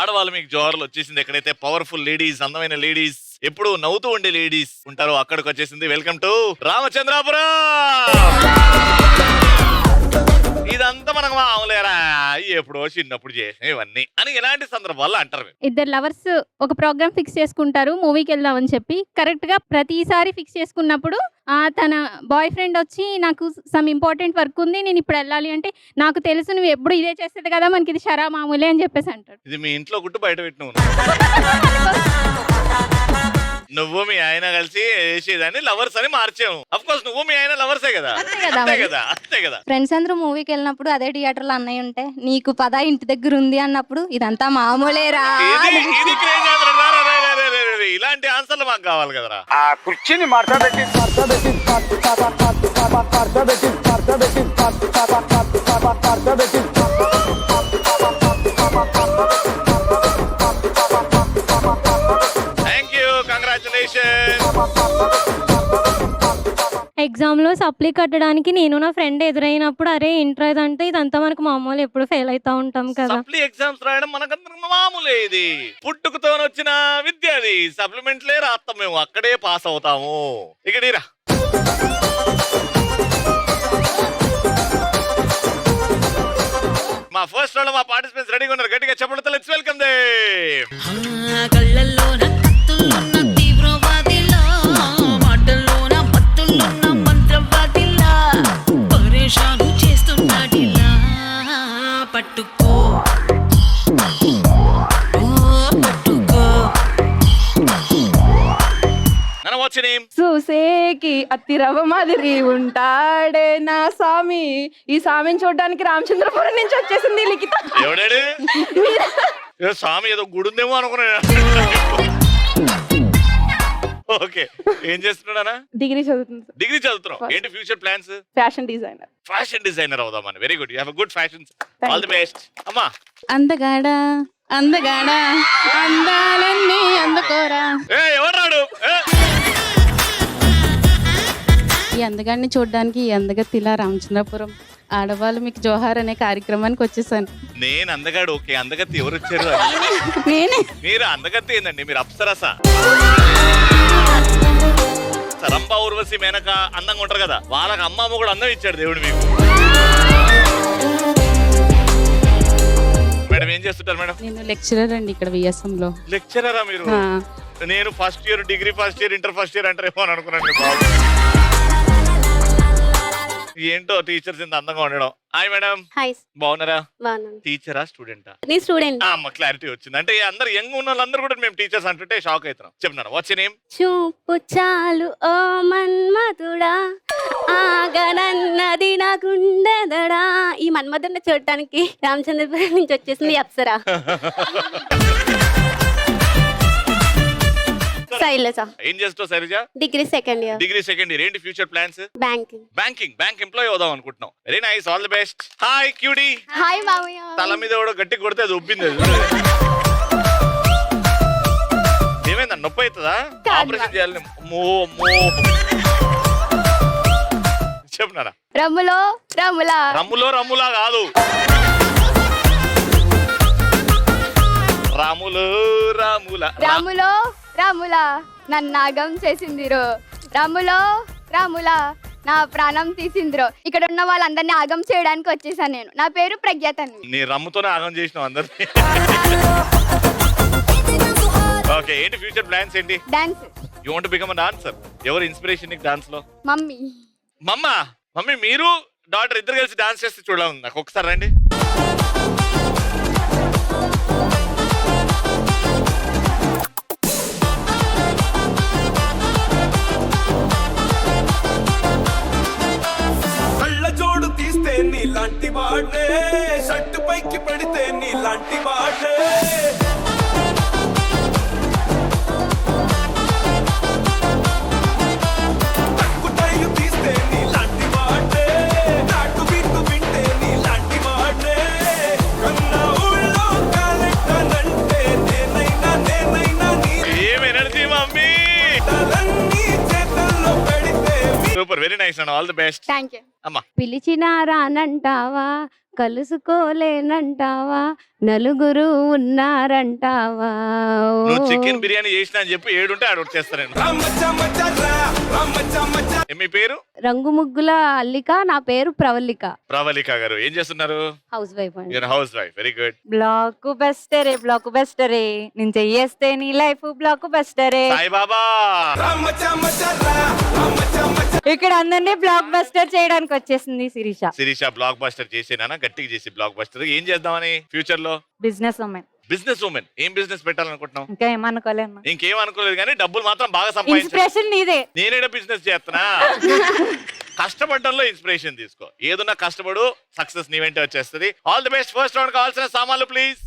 ఆడవాళ్ళు మీకు జోహార్లు వచ్చేసింది. ఎక్కడైతే పవర్ఫుల్ లేడీస్, అందమైన లేడీస్, ఎప్పుడు నవ్వుతూ ఉండే లేడీస్ ఉంటారో అక్కడికి వచ్చేసింది. Welcome to Ramachandrapuram. ఇదంతా మనకు మామూలేరా, ఎప్పుడో చిన్నప్పుడు చేసిన ఇవన్నీ అని ఎలాంటి సందర్భాల్లో అంటారు. ఇద్దరు లవర్స్ ఒక ప్రోగ్రామ్ ఫిక్స్ చేసుకుంటారు, మూవీకి వెళ్దామని చెప్పి. కరెక్ట్ గా ప్రతిసారి ఫిక్స్ చేసుకున్నప్పుడు తన బాయ్ ఫ్రెండ్ వచ్చి నాకు సమ్ ఇంపార్టెంట్ వర్క్ ఉంది, నేను ఇప్పుడు వెళ్ళాలి అంటే, నాకు తెలుసు నువ్వు ఎప్పుడు ఇదే చేసేది కదా, మనకి ఇది షరా మామూలే అని చెప్పేసి అంటాడు. ఇది మీ ఇంట్లో గుట్టు బయట పెట్టిన నువ్వు మీ ఆయన కలిసి వేసేదాన్ని లవర్స్ అని మార్చాము. అఫ్ కోర్స్ నువ్వు మీ ఆయన లవర్సే కదా. అంతే కదా. ఫ్రెండ్స్ అందరూ మూవీకి వెళ్ళినప్పుడు అదే థియేటర్ లో అన్నయ్య ఉంటే నీకు పద ఇంటి దగ్గర ఉంది అన్నప్పుడు ఇదంతా మామూలేరా. ఇలాంటి ఆన్సర్లు మాకు కావాలి కదరా. ఆ కుర్చీని ఎగ్జామ్ లో సప్లీ కట్టడానికి నేను నా ఫ్రెండ్ ఎదురైనప్పుడు, అరే ఇంటర్ అంటే ఇదంతా మనకు మామూలు, ఎప్పుడు ఫెయిల్ అవుతా ఉంటాం కదా. సప్లీ ఎగ్జామ్స్ రాయడం మనకందరికి మామూలే. ఇది పుట్టుకతో వచ్చిన విద్య, అది సప్లిమెంట్లే రాస్తాం మేము, అక్కడే పాస్ అవుతాము. ఇక్కడిరా మా ఫస్ట్ రౌండ్ మా పార్టిసిపెంట్స్ రెడీగా ఉన్నారు. గట్టిగా చెప్పండి, లెట్స్ వెల్కమ్ దేమ్. చూసేకి అత్తిరవ మాదిరి ఉంటాడే నా స్వామి. ఈ స్వామిని చూడడానికి రామచంద్రపురం నుంచి వచ్చేసింది లిఖిత. ఎవడాడు స్వామి? ఏదో గుడి ఉందేమో అనుకున్నా. ఓకే, ఏం చేస్తున్నాడా? డిగ్రీ చదువుతుంది. డిగ్రీ చదువుతున్నాం. ఏంటి future plans? Fashion designer. Fashion designer అవుదామని. Very good, you have a good fashion. All the best అమ్మా. అందగాడా అందగాడా అందాలన్నీ అందుకోరా. ఎవరాడు? ఈ అందగాడిని చూడడానికి ఈ అందగత్తిలా రామచంద్రపురం ఆడవాళ్ళు మీకు జోహార్ అనే కార్యక్రమానికి వచ్చేసాను. నేను అందగాడు. ఓకే, అందగత్తి ఎవరు వచ్చారు? నేనే. మీరు అందగత్తి ఏందండి? మీరు అప్సరస. రంభ, ఊర్వశి, మేనక అందంగా ఉంటారు కదా, వాళ్ళకి అమ్మ కూడా అందం ఇచ్చాడు దేవుడు మీకు. మేడం ఏం చేస్తుంటారు మేడం? నేను లెక్చరర్ అండి ఇక్కడ విఎస్ఎం లో. లెక్చరరా మీరు? నేను first year, degree first year, inter first year అంటారేమో అని అనుకున్నాను. బాబు ఏంటో టీచర్స్ ఇంత అందంగా ఉండడం. Hi madam. హాయ్. బాగున్నారా? బాగున్నాను. టీచరా స్టూడెంటా? నీ స్టూడెంట్. అమ్మ క్లారిటీ వచ్చింది. అంటే అందరు యంగ్ ఉన్న వాళ్ళందరూ కూడా మేము టీచర్స్ అంటుంటే షాక్ అవుతున్నాం. చెప్పినాను. What's your name? చూపు చాలు ఓ మన్మధుడా, ఆగనన్నది నా గుండెదడా. ఈ మన్మధుడిని చూడటానికి రామచంద్రపురం నుంచి వచ్చేసింది అప్సరా. శైలజ. ఏం చేస్తావు Shailaja? Degree second year. Degree second year. ఏంటి future plans? Banking. Bank employee అవుదాం అనుకుంటున్నాం. Very nice, all the best. Hi cutie. Hi మామయ్య. తల మీద కూడా గట్టి కొడితే అది ఉబ్బింది. ఏమైందా? నొప్పి అవుతుందా? ఆపరేషన్ చేయాలి. చెప్తున్నారా? రమ్ములో రమ్ములా. రమ్ములో రమ్ములా కాదు, రాములు రాముల. రాములో రాములా నన్నాగం చేసిందిరో, రాములో రాములా నా ప్రాణం తీసిందిరో. ఇక్కడ ఉన్న వాళ్ళందరినీ ఆగం చేయడానికి వచ్చేసాను నేను. నా పేరు ప్రజ్ఞాతని. నీ రమ్ముతోనే ఆగం చేసినావు అందరినీ. ఓకే, ఏంటి ఫ్యూచర్ ప్లాన్స్ ఏంటి? Dance. You want to become a dancer. ఎవరు ఇన్స్పిరేషన్ నీకు డాన్స్ లో? మమ్మీ. మమ్మీ మీరు డాటర్ ఇద్దరు కలిసి డాన్స్ చేస్తే చూడాలి నాకు. ఒకసారి రండి. కళ్ళజోడు తీస్తే నీలాంటి వాడే, షర్టు పైకి పడితే నీలాంటి వాడే. తక్కుటైలు తీస్తే నీలాంటి వాడే, నాటు బిట్టు వింటే నీలాంటి వాడే. కన్నా ఊళ్ళో కాలెట్టనంటే నేనైనా నీ. ఏం ఎనర్జీ మమ్మీ. చేతల్లో పెడితే super, very nice and all the best. Thank you. అమ్మా. పిలిచినా రానంటావా, కలుసుకోలేనంటావా నలుగురు ఉన్నారంటావా నువ్వు చికెన్ బిర్యానీ చేసినా అని చెప్పి ఏడుంటే ఆడ చేస్తా నేను. మీ పేరు? రంగు ముగ్గుల అల్లిక. నా పేరు ప్రవల్లిక. ప్రవళిక గారు ఏం చేస్తున్నారు? హౌస్ వైఫ్ అండి. Your housewife. Very good. బ్లాక్ బస్టరే నేను చెయ్యేస్తే నీ లైఫ్ బ్లాక్ బస్టరే. సాయిబాబా ఇక్కడ అందరినీ బ్లాక్ బస్టర్ చేయడానికి వచ్చేసింది శిరీష. శిరీష బ్లాక్ బస్టర్ చేసేనా? గట్టిగా చేసి బ్లాక్ బస్టర్. ఏం చేద్దామని ఫ్యూచర్ లో? Business women. Business women. ఏం బిజినెస్ పెట్టాలనుకుంటున్నావు? ఇంకా ఏమనుకోలేను. ఇంకేం అనుకోలేదు కానీ డబ్బులు మాత్రం బాగా సంపాదించాలి. ఇన్స్పిరేషన్ నీదే. నేనేడా బిజినెస్ చేస్తున్నా? కష్టపడడంలో ఇన్స్పిరేషన్ తీసుకో. ఏదన్నా కష్టపడు, సక్సెస్ నీ వెంటే వచ్చేస్తుంది. All the best. First round కావాల్సిన సామాన్లు ప్లీజ్.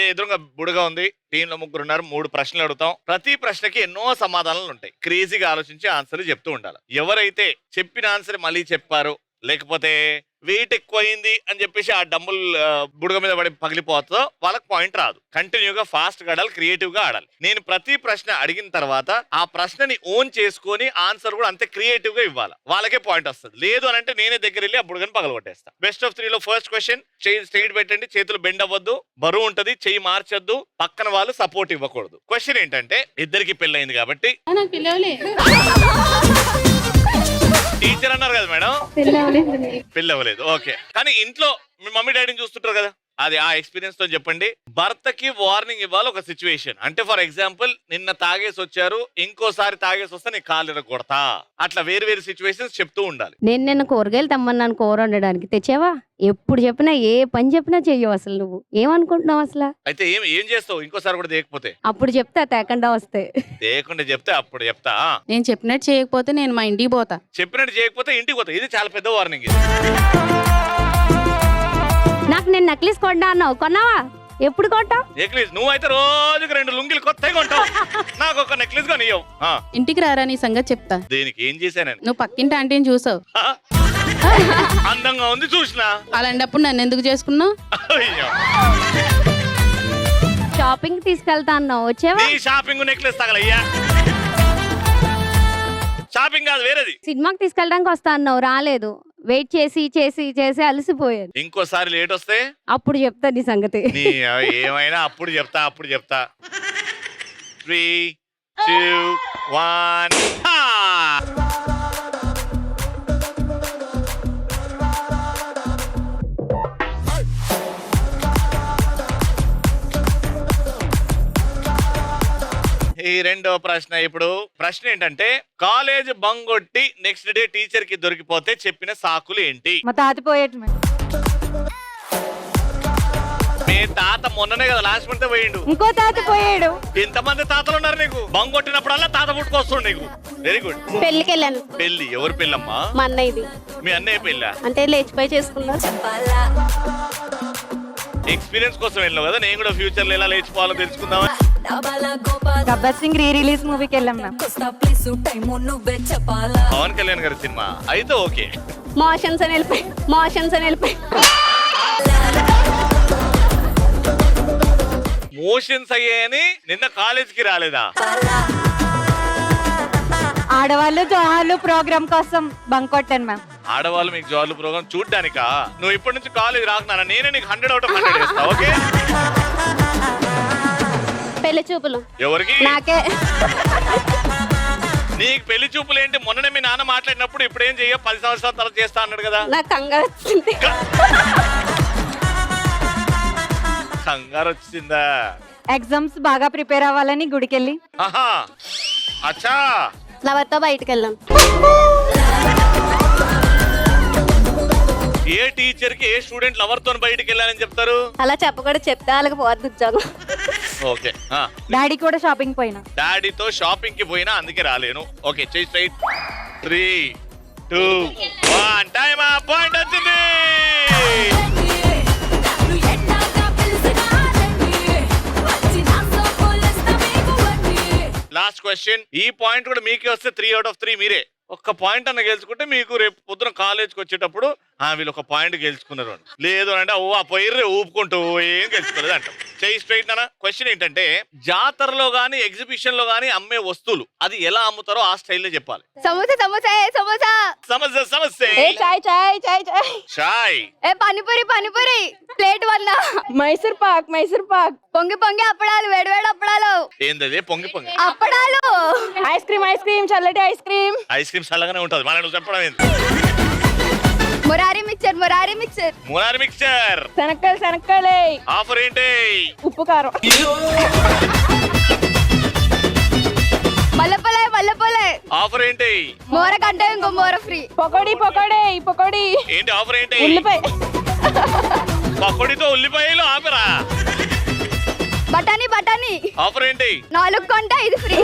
ఎదురుగా బుడుగా ఉంది. టీమ్ లో 3 ఉన్నారు. 3 ప్రశ్నలు అడుగుతాం. ప్రతి ప్రశ్నకి ఎన్నో సమాధానాలు ఉంటాయి. క్రేజీగా ఆలోచించి ఆన్సర్లు చెప్తూ ఉండాలి. ఎవరైతే చెప్పిన ఆన్సర్ మళ్ళీ చెప్పారు, లేకపోతే వెయిట్ ఎక్కువైంది అని చెప్పేసి ఆ డంబుల్ బుడగ మీద పడి పగిలిపోతుందో వాళ్ళకి పాయింట్ రాదు. కంటిన్యూగా ఫాస్ట్ గా ఆడాలి, క్రియేటివ్ గా ఆడాలి. నేను ప్రతి ప్రశ్న అడిగిన తర్వాత ఆ ప్రశ్నని ఓన్ చేసుకొని ఆన్సర్ కూడా అంతే క్రియేటివ్ గా ఇవ్వాలి. వాళ్ళకే పాయింట్ వస్తుంది. లేదు అని అంటే నేనే దగ్గర వెళ్ళి ఆ బుడగని పగలగొట్టేస్తా. బెస్ట్ ఆఫ్ 3 లో ఫస్ట్ క్వశ్చన్. చెయ్యి స్ట్రైట్ పెట్టండి, చేతులు బెండ్ అవ్వద్దు, బరువు ఉంటది, చెయ్యి మార్చొద్దు, పక్కన వాళ్ళు సపోర్ట్ ఇవ్వకూడదు. క్వశ్చన్ ఏంటంటే, ఇద్దరికి పెళ్ళయింది కాబట్టి టీచర్ అన్నారు కదా మేడం, పెళ్ళి అవ్వలేదు. ఓకే, కానీ ఇంట్లో మీ మమ్మీ డాడీని చూస్తుంటారు కదా, అది ఆ ఎక్స్పీరియన్స్ తో చెప్పండి. భర్తకి వార్నింగ్ ఇవ్వాలి ఒక సిచ్యువేషన్. అంటే ఫర్ ఎగ్జాంపుల్, నిన్న తాగేసి వచ్చారు, ఇంకోసారి తాగేసి వస్తే నీ కాళ్ళు ఇరగొడతా. అట్లా వేరు వేరు సిచ్యువేషన్స్ చెప్తూ ఉండాలి. నేను నిన్న కూరగాయలు తెమ్మన్నాను కూర వండడానికి, తెచ్చావా? ఎప్పుడు చెప్పినా ఏ పని చెప్పినా చెయ్యవు అసలు. నువ్వు ఏమనుకుంటున్నావు అసలు? అయితే ఏం చేస్తావు ఇంకోసారి కూడా తేకపోతే? అప్పుడు చెప్తా, తేకుండా వస్తే. తేకుండా చెప్తే అప్పుడు చెప్తా. నేను చెప్పినట్టు చేయకపోతే నేను మా ఇంటికి పోతా. చెప్పినట్టు చేయకపోతే ఇంటికి పోతా. ఇది చాలా పెద్ద వార్నింగ్. ఇది నాకు నేను నెక్లెస్ కొంటా అన్నావు, కొన్నావా? ఎప్పుడు కొంటావు? నెక్లెస్ నువ్వైతే రోజుకి 2 లుంగిలు కొత్తగా కొంటావు. నాకు ఒక నెక్లెస్ గా నీయవు. ఇంటికి రారా, నీ సంగతి చెప్తా. దీనికి ఏం చేశానని? నువ్వు పక్కింటి ఆంటీని చూసావు, అందంగా ఉంది చూసినా. అలాంటప్పుడు నన్ను ఎందుకు చేసుకున్నావు? షాపింగ్ తీసుకెళ్తా అన్నావు, వచ్చావా? నీ షాపింగ్ నెక్లెస్ తగలయ్యా. షాపింగ్ కాదు, వేరేది. సినిమాకి తీసుకెళ్ళడానికి వస్తా అన్నావు, రాలేదు. వెయిట్ చేసి చేసి చేసి అలసిపోయాను. ఇంకోసారి లేట్ వస్తే అప్పుడు చెప్తా నీ సంగతి. నీ ఏమైనా అప్పుడు చెప్తా. 3, 2, 1. ఈ రెండో ప్రశ్న. ఇప్పుడు ప్రశ్న ఏంటంటే, కాలేజ్ బంగొట్టి నెక్స్ట్ డే టీచర్ కి దొరికిపోతే చెప్పిన సాకులు ఏంటి? మా తాత పోయేట. మీ తాత మొన్ననే కదా లాస్ట్ మంత్ పోయిండు. ఇంకో తాత పోయాడు. ఇంతమంది తాతలు ఉన్నారు నీకు. బంగొట్టినప్పుడల్లా తాత పుట్టుకొస్తుండు నీకు. Very good. పెళ్లికి వెళ్ళాను. పెళ్లి? ఎవరు పెళ్ళమ్మా? మా అన్నయ్యది. మీ అన్నయ్య పెళ్ళా? అంటే లేచిపోయి చేసుకున్నా. ఎక్స్పీరియన్స్ కోసం వెళ్ళావు కదా. నేను కూడా ఫ్యూచర్ లో ఎలా లేచిపోవాలో తెలుసుకుందామా. గబ్బర్ సింగ్ రీ-రిలీజ్ మూవీకి వెళ్ళాం మ్యామ్. పవన్ కళ్యాణ్ గారి సినిమా అయితే ఓకే. మోషన్స్ అని వెళ్ళిపోయి మోషన్స్ అయ్యాయని నిన్న కాలేజ్కి రాలేదా? ఆడవాళ్ళు జోహాలు ప్రోగ్రామ్ కోసం బంక్ కొట్టాను మ్యామ్. ఆడవాళ్ళు మీకు జాబ్ ప్రోగ్రామ్ చూడ్డానికా? నువ్వు ఇప్పటి నుంచి కాలేజ్ రాకున్నా నేనే నీకు 100 out of 100 వేస్తా. ఓకే. పెళ్లి చూపులు ఎవరికి? నాకే. నీకు పెళ్లి చూపులు ఏంటి? మొన్ననే మీ నాన్న మాట్లాడినప్పుడు ఇప్పుడు ఏం చెయ్యో 10 సంవత్సరాల తర్వాత చేస్తా అన్నాడు కదా. నాకు కంగారు వచ్చింది. కంగారు వచ్చిందా? ఎగ్జామ్స్ బాగా ప్రిపేర్ అవ్వాలని గుడికి వెళ్ళి. ఆహా, అచ్చా. లవర్తో బయటకు వెళ్ళాం. ఏ టీచర్ కి ఏ స్టూడెంట్ లవర్ తో బయటికి వెళ్ళాలని చెప్తారు? అలా చెప్పకూడదు, చెప్తే వాళ్ళకి పోద్ది ఉద్యోగం. ఓకే. డాడీ కూడా షాపింగ్ పోయినా. డాడీతో షాపింగ్ కి పోయినా అందుకే రాలేను. ఓకే, చెయ్యి స్ట్రైట్. 3, 2, 1. Time up. పాయింట్ వచ్చింది. Last question. ఈ పాయింట్ కూడా మీకే వస్తే 3 out of 3 మీరే. ఒక్క పాయింట్ అన్న గెలుచుకుంటే మీకు రేపు పొద్దున కాలేజ్కి వచ్చేటప్పుడు వీళ్ళు ఒక పాయింట్ గెలుచుకున్నారు అని. లేదు అంటే ఓ ఆ పొయ్యి ఊపుకుంటూ ఏం గెలుచుకోలేదు అంటాం. చెయ్యి స్ట్రైట్ నాన్న. క్వశ్చన్ ఏంటంటే జాతరలో గానీ ఎగ్జిబిషన్ లో గానీ అమ్మే వస్తువులు అది ఎలా అమ్ముతారో ఆ స్టైల్లో చెప్పాలి. సమోసా సమోసా ఏ సమోసా. సమస్య సమస్య ఏ చాయ్ చాయ్ చాయ్ చాయ్. చాయ్. ఏ పానీపూరి పానీపూరి ప్లేట్ 100. మైసూర్ పాక్ మైసూర్ పాక్. పొంగి పొంగి అప్పడాలు వేడివేడి అప్పడాలు. ఏందది పొంగి పొంగి? అప్పడాలు. ఐస్ క్రీమ్ చల్లటి ఐస్ క్రీమ్. ఐస్ క్రీమ్ చల్లగానే ఉంటది. మనం చెప్పడం ఏంది? మురారి మిక్చర్ మురారి మిక్చర్. మురారి మిక్చర్. శనక్కాయలే. ఆఫర్ ఏంటి? ఉప్పు కారం. మల్లెపొలే మల్లెపొలే. ఆఫర్ ఏంటి? మోర కంటే ఇంకో మోర ఫ్రీ. పకోడీ. ఏంటి ఆఫర్ ఏంటి? ఉల్లిపాయ. పకోడీతో ఉల్లిపాయలు ఆఫరా? బఠానీ బఠానీ. ఆఫర్ ఏంటి? 4 కొంటే 5 ఫ్రీ.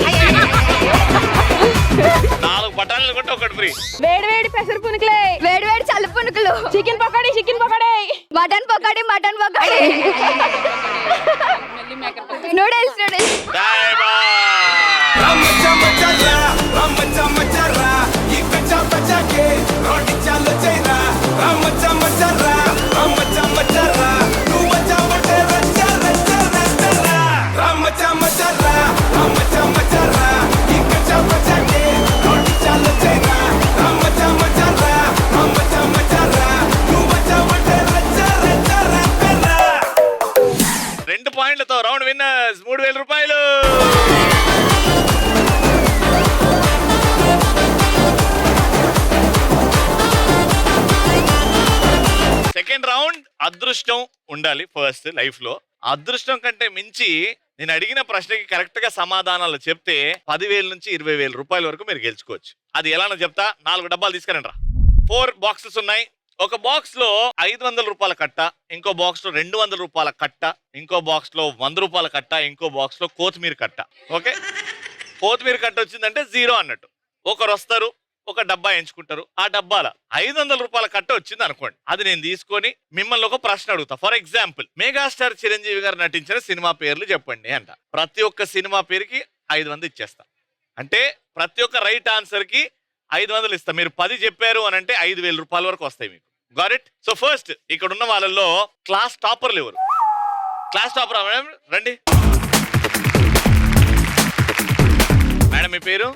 4 బఠానీలు కొంటే 1 ఫ్రీ. వేడి పెసర పునుకులే. వేడివేడి చల్ల పునుకులు. Chicken pakodi. Mutton pakodi noodles Bye bye. రామచ్చా మచ్చరా రామచ్చా మచ్చరా ఈ కచ్చా బచ్చాకే రోటి చాలు చైరా రామచ్చా మచ్చరా రామచ్చా మచ్చరా నువ్వు మచ్చా మచ్చ రచ్చ రచ్చ రచ్చరా రామచ్చా మచ్చరా రామచ్చా మచ్చరా ఈ కచ్చా బచ్చాకే రోటి చాలు చైరా రామచ్చా మచ్చరా రామచ్చా మచ్చరా నువ్వు మచ్చా మచ్చ రచ్చ రచ్చ రచ్చరా. 2 పాయింట్లతో రౌండ్ విన్నర్స్ 3000 రూపాయలు. సెకండ్ రౌండ్ అదృష్టం ఉండాలి ఫస్ట్ లైఫ్ లో. అదృష్టం కంటే మించి నేను అడిగిన ప్రశ్నకి కరెక్ట్ గా సమాధానాలు చెప్తే 10,000 నుంచి 20,000 రూపాయల వరకు మీరు గెలుచుకోవచ్చు. అది ఎలానో చెప్తా. 4 డబ్బాలు తీసుకురండి రా. 4 బాక్సెస్ ఉన్నాయి. ఒక బాక్స్ లో 500 రూపాయల కట్ట, ఇంకో బాక్స్ లో 200 రూపాయల కట్ట, ఇంకో బాక్స్ లో 100 రూపాయల కట్ట, ఇంకో బాక్స్ లో కొత్తిమీర కట్ట. ఓకే, కొత్తిమీర కట్ట వచ్చిందంటే 0 అన్నట్టు. ఒకరు వస్తారు, ఒక డబ్బా ఎంచుకుంటారు. ఆ డబ్బాల 500 రూపాయల కట్ట వచ్చింది అనుకోండి. అది నేను తీసుకొని మిమ్మల్ని ఒక ప్రశ్న అడుగుతా. ఫర్ ఎగ్జాంపుల్, మెగాస్టార్ చిరంజీవి గారు నటించిన సినిమా పేర్లు చెప్పండి అంట. ప్రతి ఒక్క సినిమా పేరుకి 500 ఇచ్చేస్తా. అంటే ప్రతి ఒక్క రైట్ ఆన్సర్ కి 500 ఇస్తా. మీరు 10 చెప్పారు అని అంటే 5,000 రూపాయల వరకు వస్తాయి మీకు. Got it? సో ఫస్ట్ ఇక్కడ ఉన్న వాళ్ళల్లో క్లాస్ టాపర్లు ఎవరు? క్లాస్ టాపర్ రండి. మేడం మీ పేరు?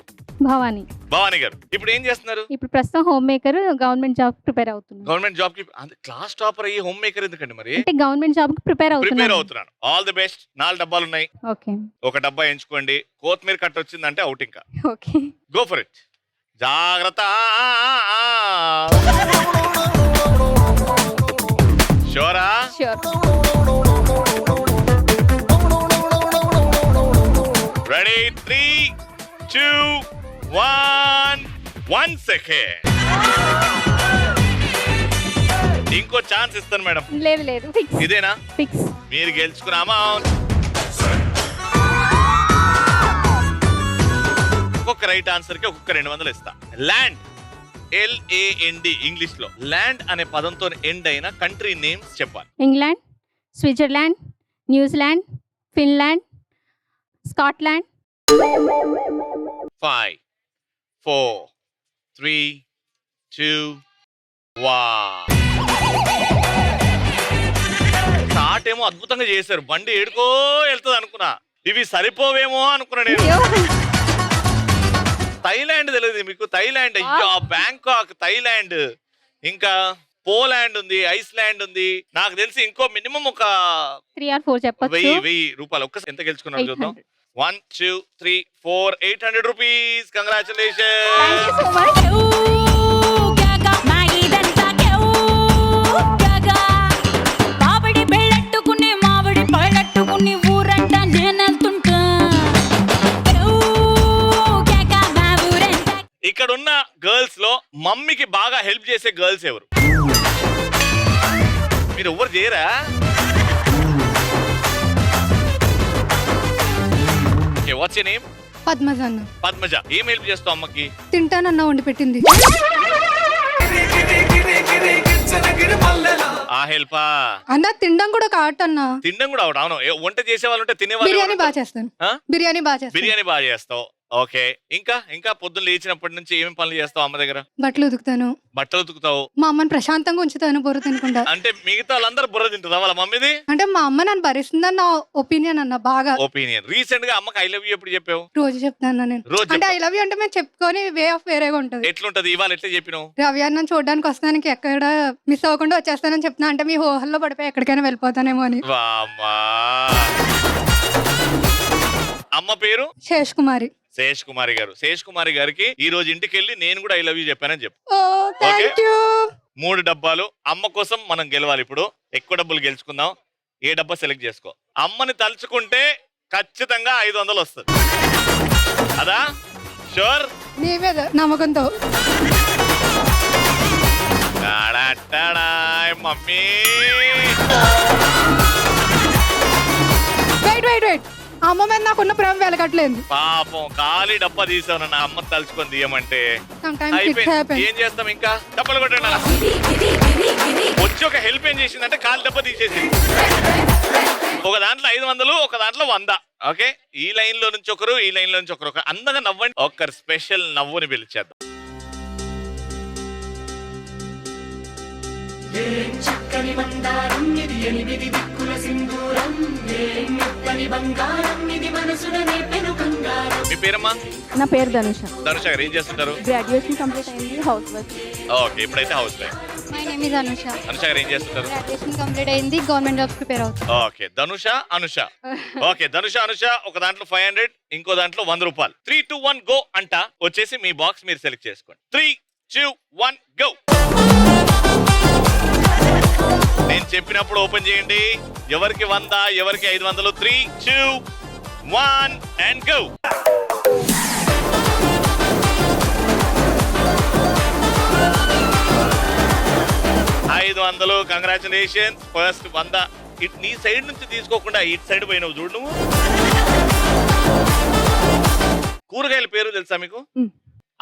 భవానీ గారు. ఇప్పుడు ఏం చేస్తున్నారు? ఇప్పుడు ప్రస్తుతం home maker, government job prepare అవుతున్నాను. గవర్నమెంట్ జాబ్ కి క్లాస్ టాపర్ అయ్యి హోమ్ మేకర్ ఎందుకండి మరి? అంటే గవర్నమెంట్ జాబ్ కి ప్రిపేర్ అవుతున్నాను. All the best. 4 డబ్బాలు ఉన్నాయి. ఓకే, ఒక డబ్బా ఎంచుకోండి. కొత్తిమీర కట్ట వచ్చిందంటే అవుట్. ఇంకా ఓకే, గో ఫర్ ఇట్. జాగ్రత్త. షూరా? ష్యూర్. రెడీ? 3, 2, 1 సెకండ్. ఇంకో ఛాన్స్ ఇస్తాను మేడం. లేదు ఫిక్స్. ఇదేనా? ఫిక్స్. మీరు గెలుచుకున్న అమౌంట్ ఒక్కొక్క రైట్ ఆన్సర్ కి ఒక్కొక్క 200 ఇస్తా. ల్యాండ్, LAND ఇంగ్లీష్ లో ల్యాండ్ అనే పదంతో ఎండ్ అయిన కంట్రీ నేమ్స్ చెప్పాలి. England, Switzerland, New Zealand, Finland, Scotland. 5, 4, 3, 2, 1. Start ఏమో అద్భుతంగా చేశారు. బండి ఏడుకో వెళ్తుంది అనుకున్నా. ఇవి సరిపోవేమో అనుకున్నా నేను. థైలాండ్ తెలియదు మీకు? థైలాండ్, అయ్యో, బ్యాంకాక్, థైలాండ్, ఇంకా పోలాండ్ ఉంది, ఐస్లాండ్ ఉంది. నాకు తెలిసి ఇంకో మినిమం ఒక 3 or 4 చెప్పొచ్చు. 1000 రూపాయలు. ఒక్కసారి ఎంత గెలుచుకున్నారు చూద్దాం. 1, 2, 3, 4, 800 రూపీస్. కంగ్రాచులేషన్. ఇక్కడ ఉన్న గర్ల్స్ లో మమ్మీకి బాగా హెల్ప్ చేసే గర్ల్స్ ఎవరు? మీరు ఎవరు చేయరా? What's your name? పద్మజ అన్న. పద్మజ. ఏం హెల్ప్ చేస్తావు అమ్మకి? తింటానన్న వండి పెట్టింది. ఆ హెల్పా? అన్న తినడం కూడా ఒక ఆర్ట్ అన్న. తినడం కూడా అవును. వంట చేసే వాళ్ళు ఉంటే తినే వాళ్ళు. బిర్యానీ బాగా చేస్తాను. బిర్యానీ బాగా చేస్తాను. బిర్యానీ బాగా చేస్తావు. ఓకే, ఇంకా ఇంకా పొద్దున్న లేచినప్పటి నుంచి ఏమేమి పనులు చేస్తావు అమ్మ దగ్గర? బట్టలు ఉతుకుతాను, బట్టలు ఉతుకుతావు. మా అమ్మని ప్రశాంతంగా ఉంచుతాను, బుర్ర తినకుండా. అంటే మిగతా వాళ్ళందరూ బుర్ర తింటుందా వాళ్ళ మమ్మీది? అంటే మా అమ్మ నన్ను భరిస్తుందని నా ఒపీనియన్ అన్న. బాగా ఒపీనియన్. రీసెంట్ గా అమ్మకి ఐ లవ్ యూ ఎప్పుడు చెప్పావు? రోజు చెప్తాను నేను. రోజు అంటే ఐ లవ్ యూ అంటే మేము చెప్పుకొని వే ఆఫ్ వేరేగా ఉంటది. ఎట్లుంటది? ఇవాళ ఎట్లా చెప్పినావు? రవి అన్న చూడడానికి వస్తానికి ఎక్కడ మిస్ అవ్వకుండా వచ్చేస్తానని చెప్తున్నా. అంటే మీ హోహల్లో పడిపోయి ఎక్కడికైనా వెళ్ళిపోతానేమో అని. వామ్మా. అమ్మ పేరు? శేష్ కుమారి. శేష్ కుమారి గారు. శేష్ కుమారి గారికి ఈ రోజు ఇంటికి వెళ్ళి నేను కూడా ఐ లవ్ యూ చెప్పానని చెప్పు. Thank you. 3 డబ్బాలు అమ్మ కోసం మనం గెలవాలి. ఇప్పుడు ఎక్కువ డబ్బులు గెలుచుకుందాం. ఏ డబ్బా సెలెక్ట్ చేసుకో. అమ్మని తలుచుకుంటే ఖచ్చితంగా 500 వస్తుంది. అదా? షూర్? నీ మీద నమ్మకంతో. మమ్మీ వెయిట్ వెయిట్ వెయిట్, అమ్మ మీద నాకున్న ప్రేమ వెలకట్లేదు. పాపం ఖాళీ డబ్బా తీసావు నా అమ్మ తలుచుకొని తీయమంటే. Sometimes it అయిపోయింది. happens. ఏం చేస్తాం ఇంకా? డబ్బులు కొట్టండి అలా. వచ్చి ఒక హెల్ప్ ఏం చేసిందంటే ఖాళీ డబ్బా తీసేసింది. ఒక దాంట్లో 500, ఒక దాంట్లో 100. ఓకే, ఈ లైన్ లో నుంచి ఒకరు, ఈ లైన్ లో నుంచి ఒకరు. అందంగా నవ్వండి. ఒకరు స్పెషల్ నవ్వుని పిలిచేద్దాం. మీ పేరమ్మా? నా పేరు ధనుష. ధనుష గారు ఏం చేస్తుంటారు? గ్రాడ్యుయేషన్ కంప్లీట్ అయింది, హౌస్ వైఫ్. ఓకే, ఇప్పుడైతే housewife. My name is Anusha. Dhanusha గారు ఏం చేస్తుంటారు? గ్రాడ్యుయేషన్ కంప్లీట్ అయింది, గవర్నమెంట్ జాబ్స్ ప్రిపేర్ అవుతుంది. ఓకే, ధనుష అనుష. ఓకే, ధనుష అనుష ఒక దాంట్లో 500, ఇంకో దాంట్లో 100 రూపాయలు. 3, 2, 1 గో అంట. వచ్చేసి మీ బాక్స్ మీరు సెలెక్ట్ చేసుకోండి. 3, 2, 1 గో. నేను చెప్పినప్పుడు ఓపెన్ చేయండి. ఎవరికి 100, ఎవరికి 500. 3, 2, 1 and go. $500. Congratulation. First 100 it నీ సైడ్ నుంచి తీసుకోకుండా ఇటు సైడ్ పోయినావు చూడు నువ్వు. కూరగాయల పేరు తెలుసా మీకు?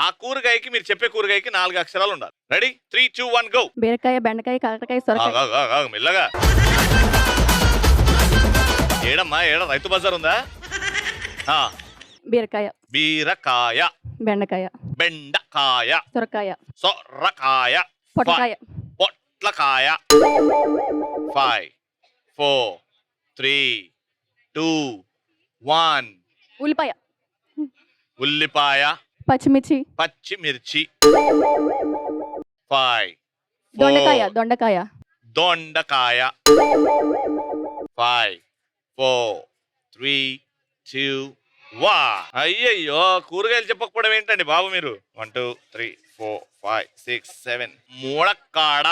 ఆ కూరగాయకి మీరు చెప్పే కూరగాయకి 4 అక్షరాలు ఉండాలి. రెడీ? 3, 2, 1 గో. బీరకాయ, బెండకాయ, కాకరకాయ, సొరకాయ. మెల్లగా. ఏడమ్మా, ఏడ రైతు బజార్ ఉందా? బీరకాయ, బీరకాయ, బెండకాయ, బెండకాయ, సొరకాయ, సొరకాయ, పొట్టకాయ, పొట్లకాయ. 5, 4, 3, 2, 1. ఉల్లిపాయ, ఉల్లిపాయ, పచ్చిమిర్చి, పచ్చిమిర్చి. 5, 4, దొండకాయ, దొండకాయ, దొండకాయ. 5, 4, 3, 2, 1. అయ్యయ్యో, కూరగాయలు చెప్పకపోవడం ఏంటండి బాబు మీరు? 1, 2, 3, 4, 5, 6, 7. ముళక్కాడ,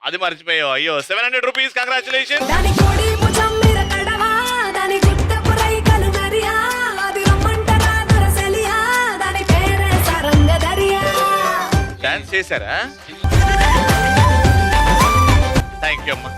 అది మర్చిపోయావు. అయ్యో, 700 రూపీస్. కంగ్రాచులేషన్. డాన్స్ చేశారా? థ్యాంక్ యూ అమ్మా.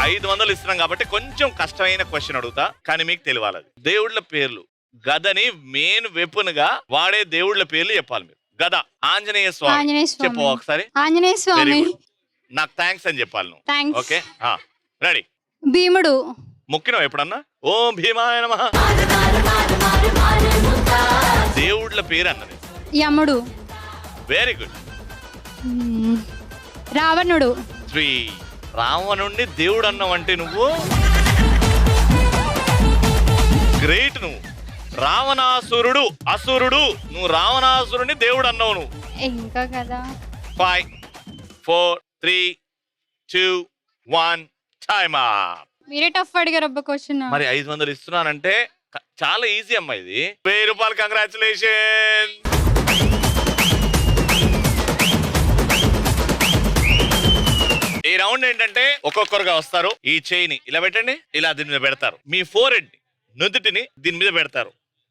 500 ఇస్తున్నాం కాబట్టి కొంచెం కష్టమైన క్వశ్చన్ అడుగుతా, కానీ మీకు తెలియాలి. దేవుళ్ళ పేర్లు. గదని మెయిన్ వెపన్ గా వాడే దేవుళ్ళ పేర్లు చెప్పాలి మీరు. గద. ఆంజనేయ స్వామి చెప్పు ఒకసారి. ఆంజనేయ స్వామి. నాకు థ్యాంక్స్ అని చెప్పాలి నువ్వు. థ్యాంక్స్. Okay, ready? భీముడు. మొక్కినావు ఎప్పుడన్నా? ఓం భీమాయ నమః. దేవుళ్ళ పేరు అన్నది. యముడు. Very good. రావణుడు. 3. రావణుణ్ణి దేవుడు అన్నావంటే నువ్వు గ్రేట్. నువ్వు రావణాసురుడు, అసురుడు. నువ్వు రావణాసురుడిని దేవుడు అన్నావు నువ్వు. ఇంకా కదా. 5, 4, 3, 2, 1 టైమ్ అప్. మీరే టఫ్ అడిగారు అబ్బా క్వశ్చన్. మరి 500 ఇస్తున్నానంటే చాలా ఈజీ అమ్మా ఇది. 1000 రూపాయలు. కంగ్రాచులేషన్. ఈ రౌండ్ ఏంటంటే ఒక్కొక్కరుగా వస్తారు. ఈ చేయిని ఇలా పెట్టండి, ఇలా దీని మీద పెడతారు. మీ ఫోరెడ్ నుదుటిని దీని మీద పెడతారు.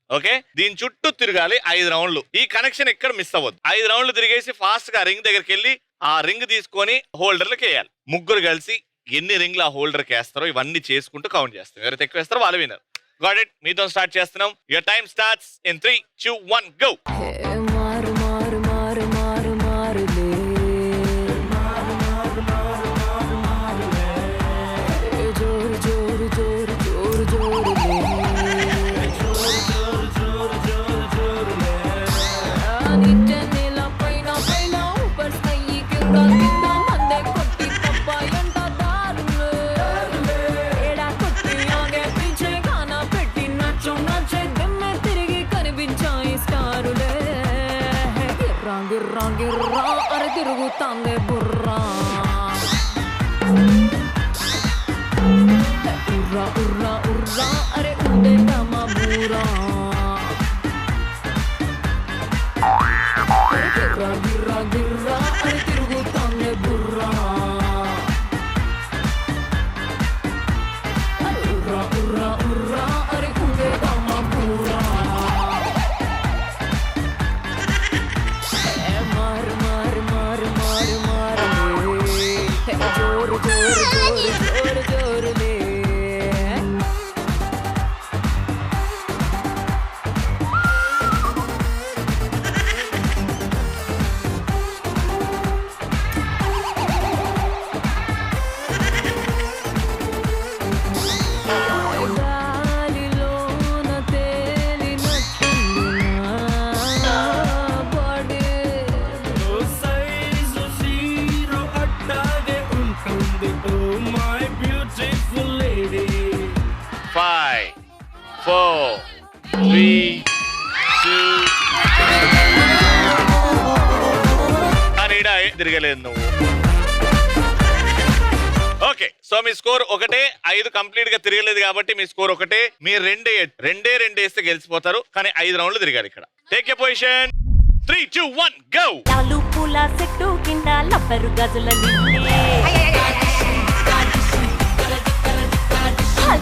ఓకే, దీని చుట్టూ తిరగాలి 5 రౌండ్లు. ఈ కనెక్షన్ ఎక్కడ మిస్ అవ్వద్దు. 5 రౌండ్లు తిరిగేసి ఫాస్ట్ గా రింగ్ దగ్గరికి వెళ్ళి ఆ రింగ్ తీసుకొని హోల్డర్లకు వేయాలి. ముగ్గురు కలిసి ఎన్ని రింగ్లు ఆ హోల్డర్కి వేస్తారో ఇవన్నీ చేసుకుంటూ కౌంట్ చేస్తాం. ఎవరైతే ఎక్కువ వేస్తారో వాళ్ళు విన్నారు. Got it? మీతో స్టార్ట్ చేస్తున్నాం. Your time starts in 3, 2, 1 go. తిరుగుతాందే బుర్రా ఉర్రా ఉర్రా ఉర్రా అరే ఉండేగా మా బూరా గిర్రా గిర్రా గిర్రా అరే తిరుగుతాందే బుర్రా ఉర్రా ఉర్రా ఉర్రా అరే ఉండేగా మా బూరా మార్ మార్ మార్ మార్ మార్ జోరు జోరు జోరు జోరు జోరులే గాలిలోన తేలినట్టుంది నా బాడీ సైజు జీరో అట్టాగే ఉంటుంది ఓ మై బ్యూటిఫుల్ లేడీ 5 4 3 2 అని ఈడ తిరగలేదు నువ్వు. ఓకే, సో మీ స్కోర్ ఒకటే, 5 కంప్లీట్ గా తిరగలేదు కాబట్టి మీ స్కోర్ ఒకటే. మీరు రెండే వేస్తే గెలిచిపోతారు, కానీ 5 రౌండ్లు తిరిగారు ఇక్కడ. Take a position. 3 2 1 go. Lalu పూల చెట్టు కింద లబ్బరు గజుల లిల్లే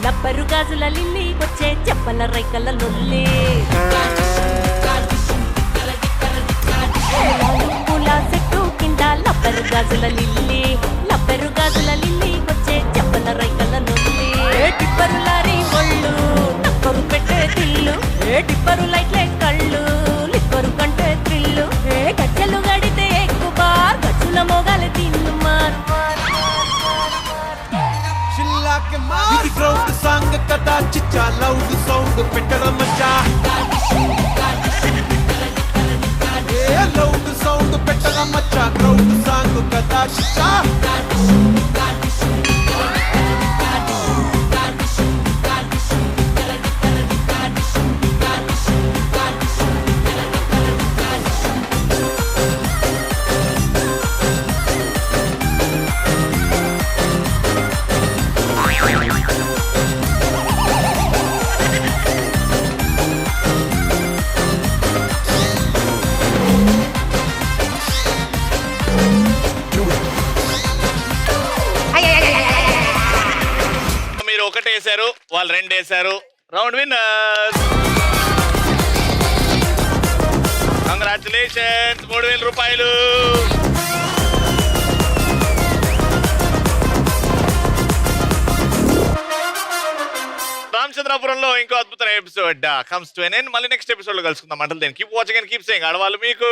లబ్బరు గాజుల లిల్లీ వచ్చే చెప్పల రైకల లొల్లే లాలు పూల చెట్టు కింద లబ్బరు గాజుల లిల్లీ వచ్చే చెప్పల రైకల లొల్లే టిప్పరు లారీ ఒళ్ళు టప్పరు పెట్టే తిల్లు టిప్పరు లైట్లే కళ్ళు లిప్పరు కంటే త్రిల్లు గజ్జలు గడితే ఎక్కువ బార్ గజ్జుల మొగలు తిన్ను మారు చిల్లాకి ఇది గ్రౌండ్ సాంగ్ కదా చిచ్చా లౌడ్ సౌండ్ పెట్టడం మచ్చా ఏ లౌడ్ సౌండ్ పెట్టడం మచ్చా గ్రౌండ్ సాంగ్ కదా చిచ్చా మీరు ఒకటి వేశారు, వాళ్ళు 2 వేశారు. Round winners. కంగ్రాచులేషన్స్, 3000 రూపాయలు. రామచంద్రాపురంలో ఇంకో అద్భుతమైన episode comes to an end. మళ్ళీ నెక్స్ట్ ఎపిసోడ్ లో కలుసుకుందాం. అంటే keep watching and keep saying. ఆడవాళ్ళు మీకు